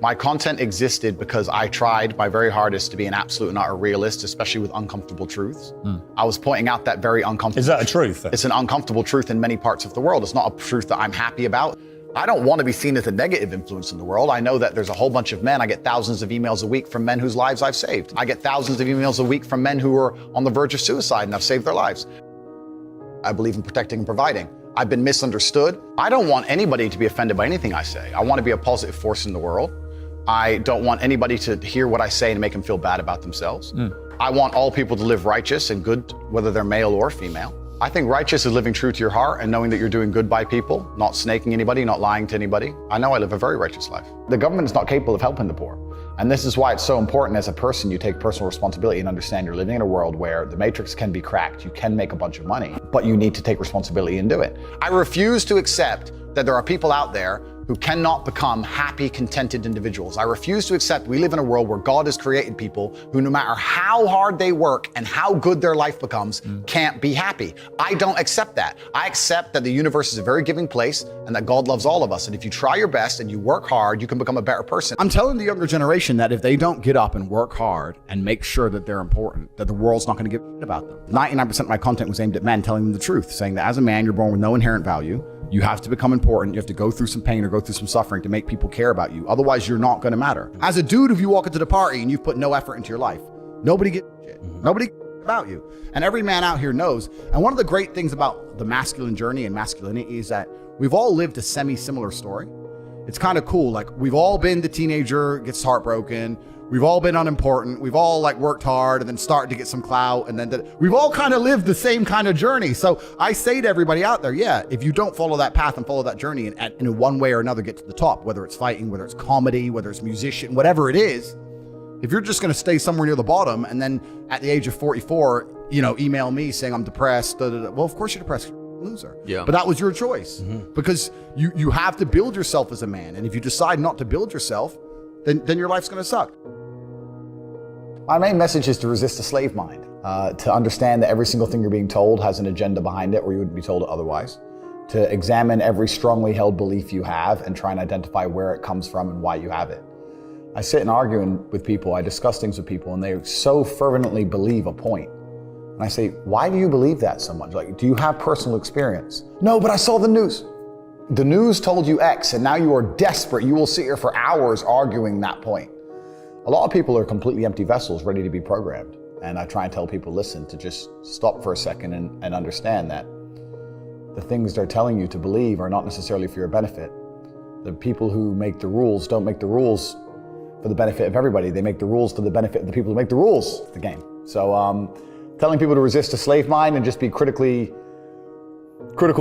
My content existed because I tried my very hardest to be an absolute and utter realist, especially with uncomfortable truths. I was pointing out that very uncomfortable. Is that a truth? It's an uncomfortable truth in many parts of the world. It's not a truth that I'm happy about. I don't want to be seen as a negative influence in the world. I know that there's a whole bunch of men. I get thousands of emails a week from men whose lives I've saved. I get thousands of emails a week from men who are on the verge of suicide and I've saved their lives. I believe in protecting and providing. I've been misunderstood. I don't want anybody to be offended by anything I say. I want to be a positive force in the world. I don't want anybody to hear what I say and make them feel bad about themselves. I want all people to live righteous and good, whether they're male or female. I think righteous is living true to your heart and knowing that you're doing good by people, not snaking anybody, not lying to anybody. I know I live a very righteous life. The government is not capable of helping the poor. And this is why it's so important as a person, you take personal responsibility and understand you're living in a world where the matrix can be cracked. You can make a bunch of money, but you need to take responsibility and do it. I refuse to accept that there are people out there who cannot become happy, contented individuals. I refuse to accept we live in a world where God has created people who, no matter how hard they work and how good their life becomes, can't be happy. I don't accept that. I accept that the universe is a very giving place and that God loves all of us. And if you try your best and you work hard, you can become a better person. I'm telling the younger generation that if they don't get up and work hard and make sure that they're important, that the world's not going to give a shit about them. 99% of my content was aimed at men, telling them the truth, saying that as a man, you're born with no inherent value. You have to become important. You have to go through some pain or go through some suffering to make people care about you. Otherwise, you're not going to matter. As a dude, if you walk into the party and you've put no effort into your life, nobody gives a shit. Nobody cares about you. And every man out here knows. And one of the great things about the masculine journey and masculinity is that we've all lived a semi-similar story. It's kind of cool. Like, we've all been the teenager, gets heartbroken. We've all been unimportant. We've all worked hard and then started to get some clout. And then we've all kind of lived the same kind of journey. So I say to everybody out there, yeah, if you don't follow that path and follow that journey and in one way or another get to the top, whether it's fighting, whether it's comedy, whether it's musician, whatever it is, if you're just going to stay somewhere near the bottom and then at the age of 44, email me saying I'm depressed, well, of course you're depressed. Loser. Yeah. But that was your choice because you have to build yourself as a man. And if you decide not to build yourself, then your life's going to suck. My main message is to resist the slave mind, to understand that every single thing you're being told has an agenda behind it or you wouldn't be told it otherwise, to examine every strongly held belief you have and try and identify where it comes from and why you have it. I sit and argue with people, I discuss things with people, and they so fervently believe a point. And I say, why do you believe that so much? Like, do you have personal experience? No, but I saw the news. The news told you X, and now you are desperate. You will sit here for hours arguing that point. A lot of people are completely empty vessels ready to be programmed. And I try and tell people, listen, to just stop for a second and understand that the things they're telling you to believe are not necessarily for your benefit. The people who make the rules don't make the rules for the benefit of everybody. They make the rules for the benefit of the people who make the rules of the game. So telling people to resist a slave mind and just be critical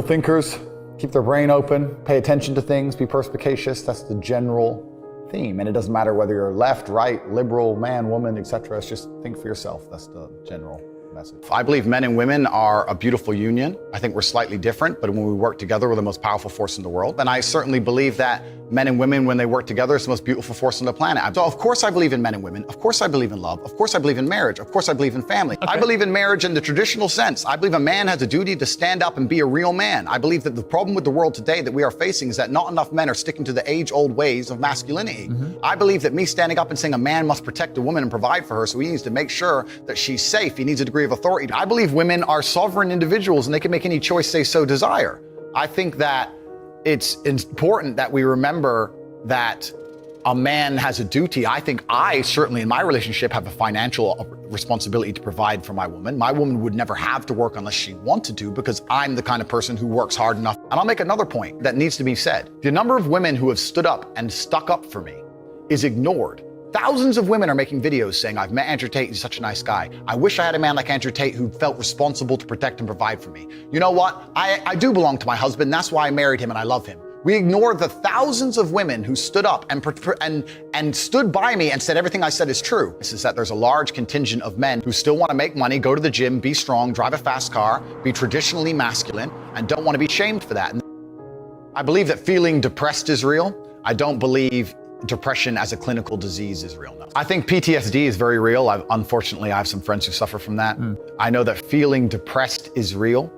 thinkers, keep their brain open, pay attention to things, be perspicacious, that's the general theme. And it doesn't matter whether you're left, right, liberal, man, woman, etc. It's just think for yourself. That's the general message. I believe men and women are a beautiful union. I think we're slightly different, but when we work together, we're the most powerful force in the world. And I certainly believe that men and women, when they work together, it's the most beautiful force on the planet. So of course I believe in men and women. Of course I believe in love. Of course I believe in marriage. Of course I believe in family. Okay. I believe in marriage in the traditional sense. I believe a man has a duty to stand up and be a real man. I believe that the problem with the world today that we are facing is that not enough men are sticking to the age-old ways of masculinity. I believe that me standing up and saying a man must protect a woman and provide for her, so he needs to make sure that she's safe. He needs a degree of authority. I believe women are sovereign individuals and they can make any choice they so desire. I think that it's important that we remember that a man has a duty. I think I certainly in my relationship have a financial responsibility to provide for my woman. My woman would never have to work unless she wanted to because I'm the kind of person who works hard enough. And I'll make another point that needs to be said. The number of women who have stood up and stuck up for me is ignored. Thousands of women are making videos saying, I've met Andrew Tate, he's such a nice guy. I wish I had a man like Andrew Tate who felt responsible to protect and provide for me. You know what? I do belong to my husband. That's why I married him and I love him. We ignore the thousands of women who stood up and stood by me and said everything I said is true. This is that there's a large contingent of men who still want to make money, go to the gym, be strong, drive a fast car, be traditionally masculine, and don't want to be shamed for that. And I believe that feeling depressed is real. I don't believe depression as a clinical disease is real. No. I think PTSD is very real. Unfortunately, I have some friends who suffer from that. I know that feeling depressed is real.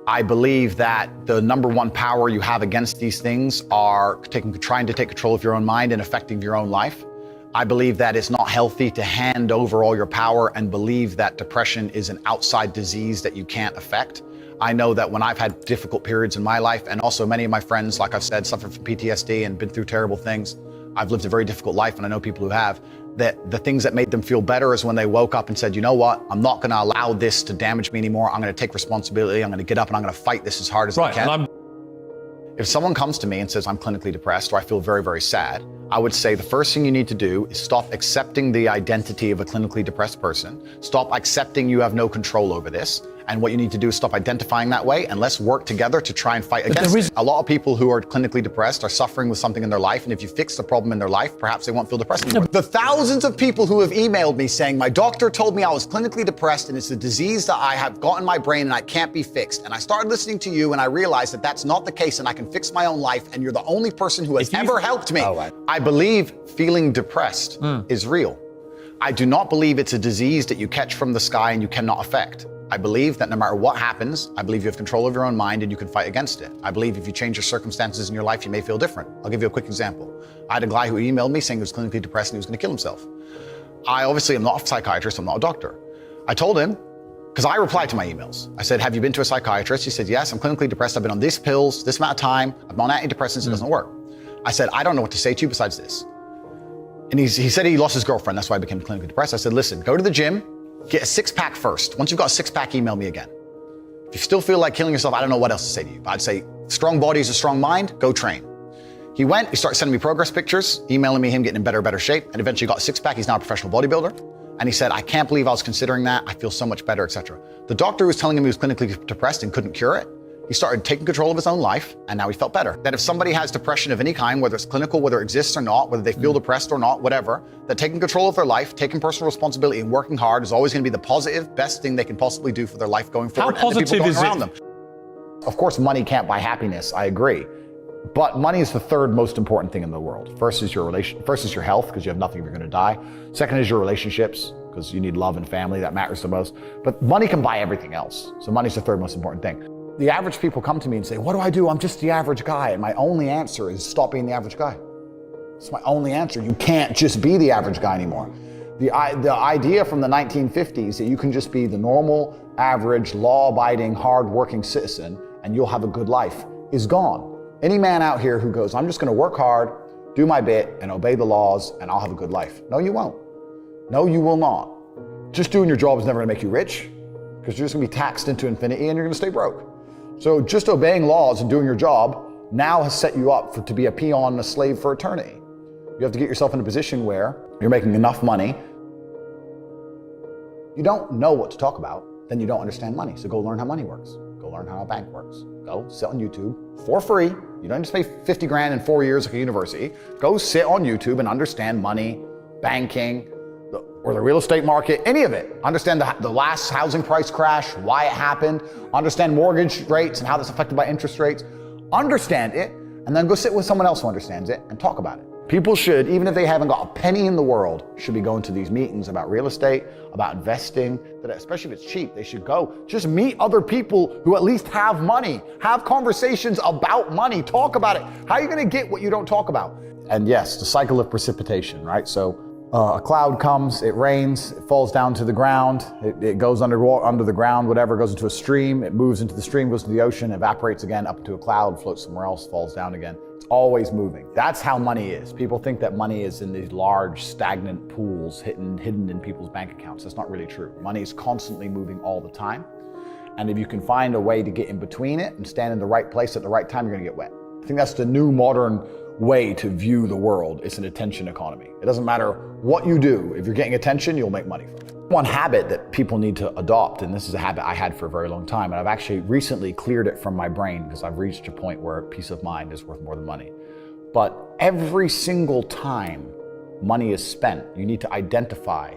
I believe that the number one power you have against these things are trying to take control of your own mind and affecting your own life. I believe that it's not healthy to hand over all your power and believe that depression is an outside disease that you can't affect. I know that when I've had difficult periods in my life, and also many of my friends, like I've said, suffer from PTSD and been through terrible things. I've lived a very difficult life, and I know people who have, that the things that made them feel better is when they woke up and said, you know what, I'm not gonna allow this to damage me anymore. I'm gonna take responsibility. I'm gonna get up and I'm gonna fight this as hard as I can. If someone comes to me and says, I'm clinically depressed or I feel very, very sad, I would say the first thing you need to do is stop accepting the identity of a clinically depressed person. Stop accepting you have no control over this. And what you need to do is stop identifying that way, and let's work together to try and fight against it. A lot of people who are clinically depressed are suffering with something in their life, and if you fix the problem in their life, perhaps they won't feel depressed anymore. The thousands of people who have emailed me saying, my doctor told me I was clinically depressed and it's a disease that I have got in my brain and I can't be fixed. And I started listening to you and I realized that that's not the case and I can fix my own life, and you're the only person who has ever helped me. I believe feeling depressed is real. I do not believe it's a disease that you catch from the sky and you cannot affect. I believe that no matter what happens, I believe you have control of your own mind and you can fight against it. I believe if you change your circumstances in your life, you may feel different. I'll give you a quick example. I had a guy who emailed me saying he was clinically depressed and he was going to kill himself. I obviously am not a psychiatrist, I'm not a doctor. I told him, because I replied to my emails. I said, have you been to a psychiatrist? He said, yes, I'm clinically depressed. I've been on these pills, this amount of time. I'm on antidepressants, it doesn't work. I said, I don't know what to say to you besides this. And he said he lost his girlfriend, that's why I became clinically depressed. I said, listen, go to the gym, get a six-pack first. Once you've got a six-pack, email me again. If you still feel like killing yourself, I don't know what else to say to you. But I'd say, strong body is a strong mind, go train. He went, he started sending me progress pictures, emailing me him getting in better shape, and eventually got a six-pack. He's now a professional bodybuilder. And he said, I can't believe I was considering that. I feel so much better, etc. The doctor was telling him he was clinically depressed and couldn't cure it. He started taking control of his own life, and now he felt better. That if somebody has depression of any kind, whether it's clinical, whether it exists or not, whether they feel depressed or not, whatever, that taking control of their life, taking personal responsibility and working hard is always gonna be the positive, best thing they can possibly do for their life going forward. How positive is it? Of course, money can't buy happiness, I agree. But money is the third most important thing in the world. First is your health, because you have nothing if you're gonna die. Second is your relationships, because you need love and family, that matters the most. But money can buy everything else. So money's the third most important thing. The average people come to me and say, what do I do? I'm just the average guy. And my only answer is stop being the average guy. It's my only answer. You can't just be the average guy anymore. The idea from the 1950s that you can just be the normal, average, law-abiding, hard-working citizen and you'll have a good life is gone. Any man out here who goes, I'm just gonna work hard, do my bit, and obey the laws, and I'll have a good life. No, you won't. No, you will not. Just doing your job is never gonna make you rich, because you're just gonna be taxed into infinity and you're gonna stay broke. So just obeying laws and doing your job now has set you up to be a peon and a slave for eternity. You have to get yourself in a position where you're making enough money. You don't know what to talk about, then you don't understand money. So go learn how money works. Go learn how a bank works. Go sit on YouTube for free. You don't just pay 50 grand in 4 years like a university. Go sit on YouTube and understand money, banking, or the real estate market, any of it. Understand the last housing price crash, why it happened, understand mortgage rates and how that's affected by interest rates. Understand it, and then go sit with someone else who understands it and talk about it. People should, even if they haven't got a penny in the world, should be going to these meetings about real estate, about investing, that especially if it's cheap, they should go. Just meet other people who at least have money. Have conversations about money, talk about it. How are you gonna get what you don't talk about? And yes, the cycle of precipitation, right? So a cloud comes, it rains, it falls down to the ground, it goes under the ground, whatever, goes into a stream, it moves into the stream, goes to the ocean, evaporates again up into a cloud, floats somewhere else, falls down again. It's always moving. That's how money is. People think that money is in these large, stagnant pools hidden in people's bank accounts. That's not really true. Money is constantly moving all the time. And if you can find a way to get in between it and stand in the right place at the right time, you're gonna get wet. I think that's the new modern way to view the world. It's an attention economy. It doesn't matter what you do. If you're getting attention, you'll make money from it. One habit that people need to adopt, and this is a habit I had for a very long time, and I've actually recently cleared it from my brain because I've reached a point where peace of mind is worth more than money. But every single time money is spent, you need to identify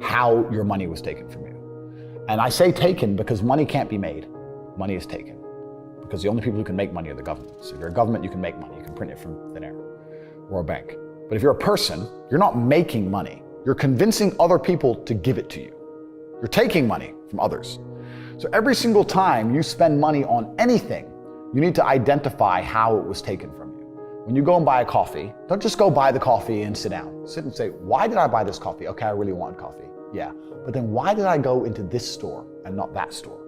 how your money was taken from you. And I say taken because money can't be made. Money is taken. Because the only people who can make money are the governments. If you're a government, you can make money. You can print it from thin air or a bank. But if you're a person, you're not making money. You're convincing other people to give it to you. You're taking money from others. So every single time you spend money on anything, you need to identify how it was taken from you. When you go and buy a coffee, don't just go buy the coffee and sit down. Sit and say, why did I buy this coffee? Okay, I really wanted coffee. Yeah, but then why did I go into this store and not that store?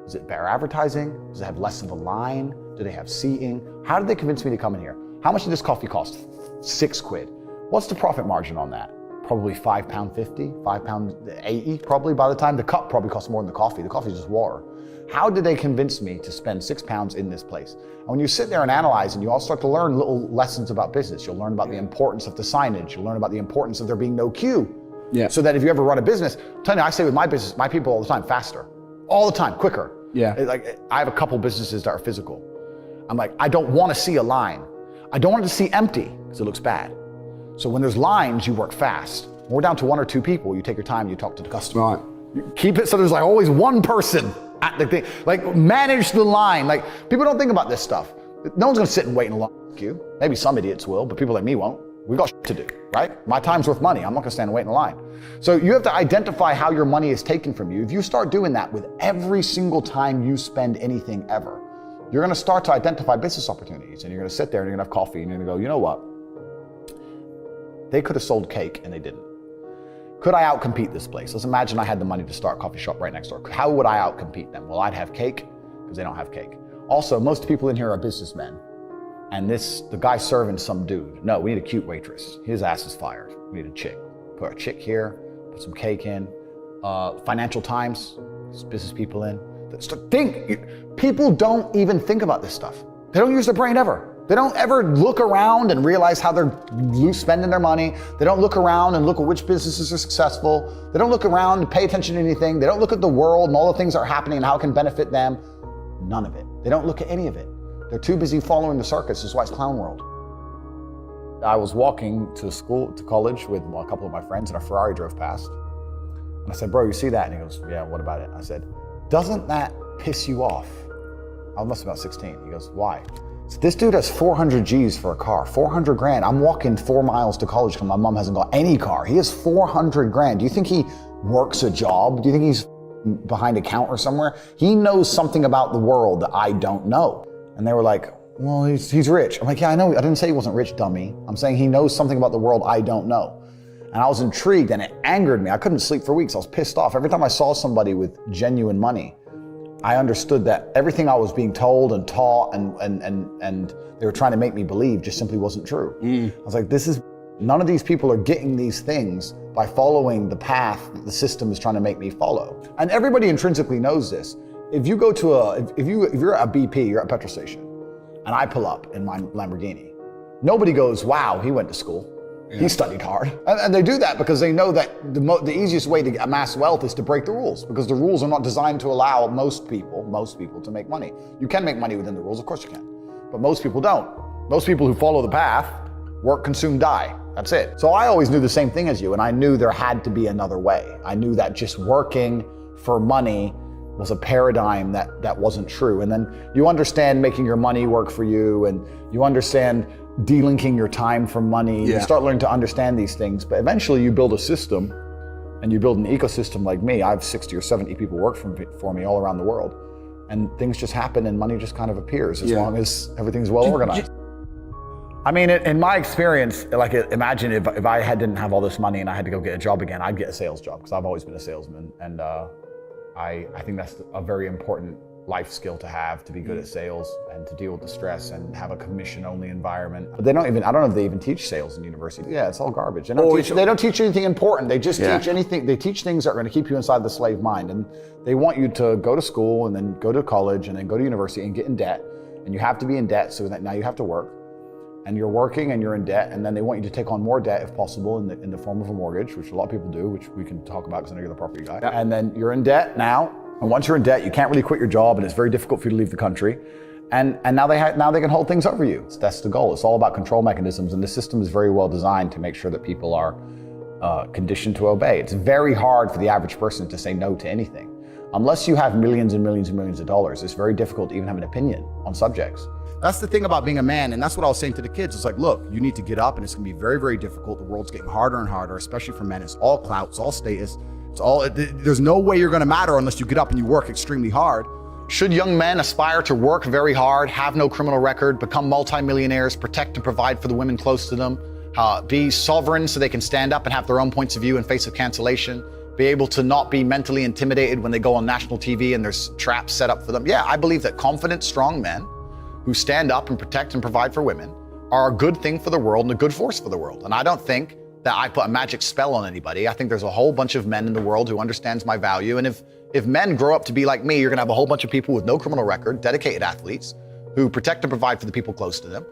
Is it better advertising? Does it have less of a line? Do they have seating? How did they convince me to come in here? How much did this coffee cost? £6. What's the profit margin on that? Probably £5.50, £5.80 probably by the time. The cup probably costs more than the coffee. The coffee is just water. How did they convince me to spend £6 in this place? And when you sit there and analyze and you all start to learn little lessons about business, you'll learn about the importance of the signage. You'll learn about the importance of there being no queue. Yeah. So that if you ever run a business, I'm telling you, I say with my business, my people all the time, faster. All the time, quicker. Yeah. Like I have a couple businesses that are physical. I'm like, I don't want to see a line. I don't want it to see empty because it looks bad. So when there's lines, you work fast. When we're down to 1 or 2 people, you take your time, you talk to the customer. Right. You keep it so there's like always one person at the thing. Like manage the line. Like people don't think about this stuff. No one's gonna sit and wait in a long queue. Maybe some idiots will, but people like me won't. We got shit to do, right? My time's worth money. I'm not gonna stand and wait in a line. So you have to identify how your money is taken from you. If you start doing that with every single time you spend anything ever, you're gonna start to identify business opportunities, and you're gonna sit there and you're gonna have coffee and you're gonna go, you know what? They could have sold cake and they didn't. Could I outcompete this place? Let's imagine I had the money to start a coffee shop right next door. How would I outcompete them? Well, I'd have cake because they don't have cake. Also, most people in here are businessmen. And the guy serving some dude. No, we need a cute waitress. His ass is fired. We need a chick. Put a chick here, put some cake in. Financial Times, business people in. People don't even think about this stuff. They don't use their brain ever. They don't ever look around and realize how they're spending their money. They don't look around and look at which businesses are successful. They don't look around and pay attention to anything. They don't look at the world and all the things that are happening and how it can benefit them. None of it. They don't look at any of it. They're too busy following the circus. That's why it's clown world. I was walking to college with a couple of my friends, and a Ferrari drove past. And I said, bro, you see that? And he goes, yeah, what about it? I said, doesn't that piss you off? I must have been about 16. He goes, why? So this dude has 400 G's for a car, 400 grand. I'm walking 4 miles to college because my mom hasn't got any car. He has 400 grand. Do you think he works a job? Do you think he's behind a counter somewhere? He knows something about the world that I don't know. And they were like, well, he's rich. I'm like, yeah, I know. I didn't say he wasn't rich, dummy. I'm saying he knows something about the world I don't know. And I was intrigued and it angered me. I couldn't sleep for weeks. I was pissed off. Every time I saw somebody with genuine money, I understood that everything I was being told and taught and they were trying to make me believe just simply wasn't true. I was like, none of these people are getting these things by following the path that the system is trying to make me follow. And everybody intrinsically knows this. If you go to if you're at a BP, you're at a petrol station, and I pull up in my Lamborghini, nobody goes, wow, he went to school. Yeah. He studied hard. And they do that because they know that the easiest way to amass wealth is to break the rules, because the rules are not designed to allow most people to make money. You can make money within the rules, of course you can, but most people don't. Most people who follow the path work, consume, die. That's it. So I always knew the same thing as you, and I knew there had to be another way. I knew that just working for money was a paradigm that wasn't true. And then you understand making your money work for you, and you understand delinking your time from money. Yeah. You start learning to understand these things, but eventually you build a system and you build an ecosystem like me. I have 60 or 70 people work for me all around the world, and things just happen and money just kind of appears as long as everything's well organized. I mean, in my experience, like imagine if I didn't have all this money and I had to go get a job again, I'd get a sales job because I've always been a salesman. And I think that's a very important life skill to have, to be good at sales and to deal with the stress and have a commission-only environment. But I don't know if they even teach sales in university. Yeah, it's all garbage. They don't teach anything important. They just teach anything. They teach things that are going to keep you inside the slave mind. And they want you to go to school and then go to college and then go to university and get in debt. And you have to be in debt so that now you have to work. And you're working and you're in debt, and then they want you to take on more debt if possible in the form of a mortgage, which a lot of people do, which we can talk about because I know you're the property guy. Yeah. And then you're in debt now. And once you're in debt, you can't really quit your job, and it's very difficult for you to leave the country. And now they can hold things over you. That's the goal. It's all about control mechanisms, and the system is very well designed to make sure that people are conditioned to obey. It's very hard for the average person to say no to anything. Unless you have millions and millions and millions of dollars, it's very difficult to even have an opinion on subjects. That's the thing about being a man, and that's what I was saying to the kids. It's like, look, you need to get up, and it's gonna be very, very difficult. The world's getting harder and harder, especially for men. It's all clout, it's all status. There's no way you're gonna matter unless you get up and you work extremely hard. Should young men aspire to work very hard, have no criminal record, become multimillionaires, protect and provide for the women close to them, be sovereign so they can stand up and have their own points of view in face of cancellation, be able to not be mentally intimidated when they go on national TV and there's traps set up for them? Yeah, I believe that confident, strong men who stand up and protect and provide for women are a good thing for the world and a good force for the world. And I don't think that I put a magic spell on anybody. I think there's a whole bunch of men in the world who understands my value. And if men grow up to be like me, you're gonna have a whole bunch of people with no criminal record, dedicated athletes, who protect and provide for the people close to them.